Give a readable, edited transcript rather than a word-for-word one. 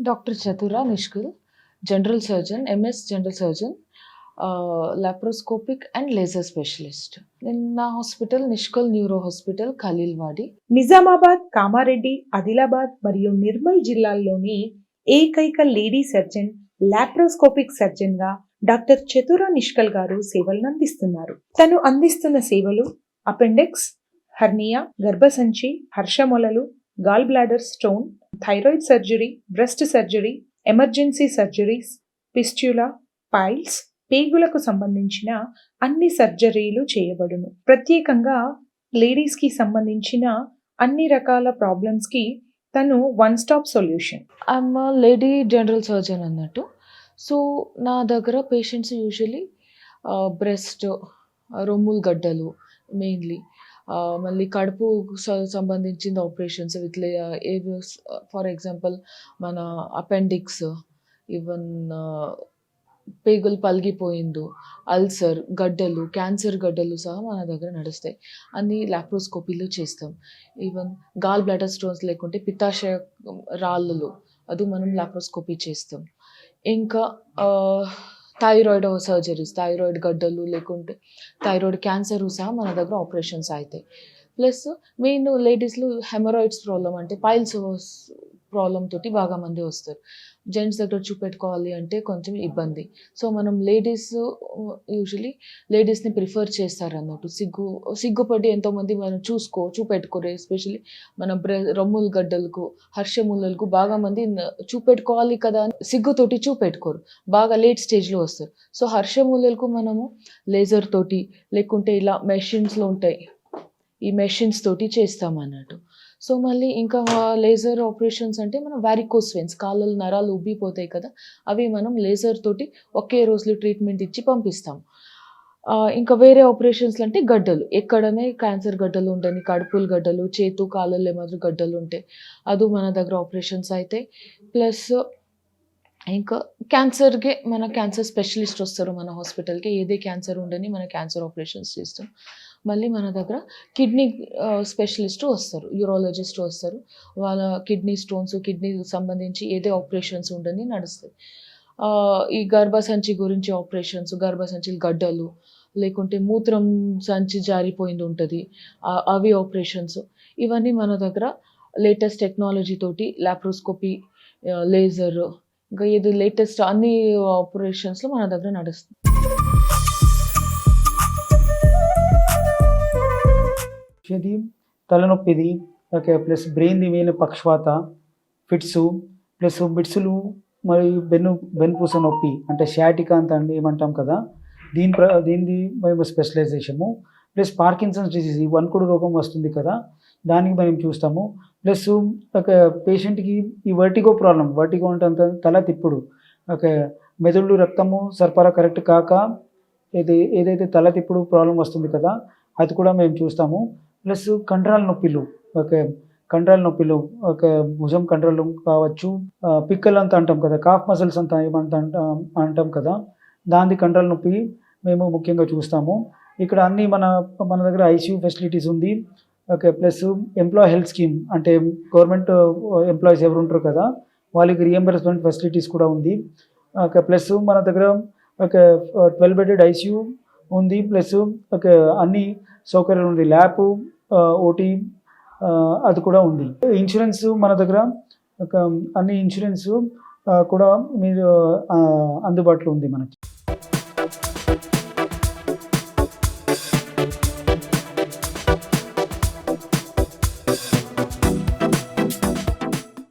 Dr. Chatura Nishkul, General Surgeon, MS General Surgeon, laparoscopic and laser specialist. In నా hospital Nishkal neuro hospital Khaleelwadi. Nizamabad, Kamareddy, Adilabad మరియు నిర్మల్ జిల్లాల్లోని ఏకైక lady surgeon, laparoscopic surgeon గా doctor Chatura Nishkal garu సేవలను అందిస్తున్నారు. తను అందిస్తున్న సేవలు అపెండిక్స్, హర్నియా, గర్భసంచి, హర్షమొలలు, gall bladder stone, thyroid surgery, breast surgery, emergency surgeries, fistula, piles, పేగులకు సంబంధించిన అన్ని సర్జరీలు చేయబడును. ప్రత్యేకంగా లేడీస్ కి సంబంధించిన అన్ని రకాల ప్రాబ్లమ్స్ కి తను one stop solution. I'm lady general surgeon అన్నట్టు. సో నా దగ్గర పేషెంట్స్ యూజువలీ బ్రెస్ట్, రొమ్ముల గడ్డలు మెయిన్లీ, మళ్ళీ కడుపు సంబంధించిన ఆపరేషన్స్ విత్ ఫర్ ఎగ్జాంపుల్ మన అపెండిక్స్, ఈవెన్ పేగులు పలిగిపోయిండు, అల్సర్ గడ్డలు, క్యాన్సర్ గడ్డలు సహా మన దగ్గర నడుస్తాయి. అన్ని లాప్రోస్కోపీలో చేస్తాం. ఈవెన్ గాల్ బ్లాడర్ స్టోన్స్ లేకుంటే పిత్తాశయ రాళ్ళు, అది మనం లాప్రోస్కోపీ చేస్తాం. ఇంకా థైరాయిడ్ సర్జరీస్, థైరాయిడ్ గడ్డలు లేకుంటే థైరాయిడ్ క్యాన్సర్ సహా మన దగ్గర ఆపరేషన్స్ అవుతాయి. ప్లస్ మెయిన్ లేడీస్లో హెమరాయిడ్స్ ప్రాబ్లం అంటే పైల్స్ ప్రాబ్లం తోటి బాగా మంది వస్తారు. జెంట్స్ దగ్గర చూపెట్టుకోవాలి అంటే కొంచెం ఇబ్బంది. సో మనం లేడీస్ యూజువలీ లేడీస్ని ప్రిఫర్ చేస్తారు అన్నట్టు. సిగ్గుపడి ఎంతోమంది మనం చూపెట్టుకోరు. ఎస్పెషలీ మన రొమ్ముల గడ్డలకు, హర్షములకు బాగా మంది చూపెట్టుకోవాలి కదా అని సిగ్గుతోటి చూపెట్టుకోరు, బాగా లేట్ స్టేజ్లో వస్తారు. సో హర్షములకు మనము లేజర్ తోటి లేకుంటే ఇలా మెషిన్స్లో ఉంటాయి, ఈ మెషిన్స్ తోటి చేస్తాం అన్నట్టు. సో మళ్ళీ ఇంకా లేజర్ ఆపరేషన్స్ అంటే మనం వారికోస్ వెయిన్స్, కాళ్ళ నరాలు ఉబ్బిపోతాయి కదా, అవి మనం లేజర్ తోటి ఒకే రోజులో ట్రీట్మెంట్ ఇచ్చి పంపిస్తాం. ఇంకా వేరే ఆపరేషన్స్ అంటే గడ్డలు, ఎక్కడనే క్యాన్సర్ గడ్డలు ఉంటాయి, కడుపుల గడ్డలు, చేతు కాళ్ళల్లో ఏమాత్రం గడ్డలు ఉంటాయి, అది మన దగ్గర ఆపరేషన్స్ అవుతాయి. ప్లస్ ఇంకా క్యాన్సర్కే మన క్యాన్సర్ స్పెషలిస్ట్ వస్తారు మన హాస్పిటల్కి. ఏదే క్యాన్సర్ ఉండని మన క్యాన్సర్ ఆపరేషన్స్ చేస్తాం. మళ్ళీ మన దగ్గర కిడ్నీ స్పెషలిస్ట్ వస్తారు, యూరాలజిస్ట్ వస్తారు. వాళ్ళ కిడ్నీ స్టోన్స్, కిడ్నీకి సంబంధించి ఏదే ఆపరేషన్స్ ఉండని నడుస్తాయి. ఈ గర్భసంచి గురించి ఆపరేషన్స్, గర్భసంచి గడ్డలు లేకుంటే మూత్రం సంచి జారిపోయింది ఉంటుంది, అవి ఆపరేషన్స్. ఇవన్నీ మన దగ్గర లేటెస్ట్ టెక్నాలజీ తోటి లాప్రోస్కోపీ, లేజర్, ఇంకా ఇది లేటెస్ట్ అన్ని ఆపరేషన్స్లో మన దగ్గర నడుస్తుంది. తలనొప్పిది, ఓకే, ప్లస్ బ్రెయిన్ది మీద పక్షవాత, ఫిట్స్, ప్లస్ బిట్సులు, మరియు వెన్నుపూస నొప్పి అంటే షాటికా అంత అండి ఏమంటాం కదా, దీనిది మేము స్పెషలైజేషను. ప్లస్ పార్కిన్సన్స్ డిసీజ్, ఈ వణుకుడు రోగం వస్తుంది కదా, దానికి మేము చూస్తాము. ప్లస్ ఒక పేషెంట్కి ఈ వర్టిగో ప్రాబ్లం, వర్టిగో అంటే తల తిప్పుడు, ఓకే, మెదడు రక్తము సరఫరా కరెక్ట్ కాక ఏదైతే తల తిప్పుడు ప్రాబ్లం వస్తుంది కదా, అది కూడా మేము చూస్తాము. ప్లస్ కండరాల నొప్పిలు, ఓకే, కండరాల నొప్పిలు, ఓకే, భుజం కండరాలు కావచ్చు, పిక్కలు అంతా అంటాం కదా, కాఫ్ మసిల్స్ అంతా ఏమంతా అంటాం కదా, దాని కండరాల నొప్పి మేము ముఖ్యంగా చూస్తాము. ఇక్కడ అన్నీ మన దగ్గర ఐసీయూ ఫెసిలిటీస్ ఉంది, okay. Plus employee health scheme అంటే గవర్నమెంట్ ఎంప్లాయీస్ ఎవరు ఉంటారు కదా, వాళ్ళకి రియంబర్స్మెంట్ ఫెసిలిటీస్ కూడా ఉంది, ఓకే. ప్లస్ మన దగ్గర ఒక 12 బెడెడ్ ఐసీయూ ఉంది. ప్లస్ ఒక అన్ని సౌకర్యాలు ఉంది, ల్యాబ్, ఓటీ, అది కూడా ఉంది. ఇన్సూరెన్స్ మన దగ్గర ఒక అన్ని ఇన్సూరెన్స్ కూడా మీరు అందుబాటులో ఉంది మనకి.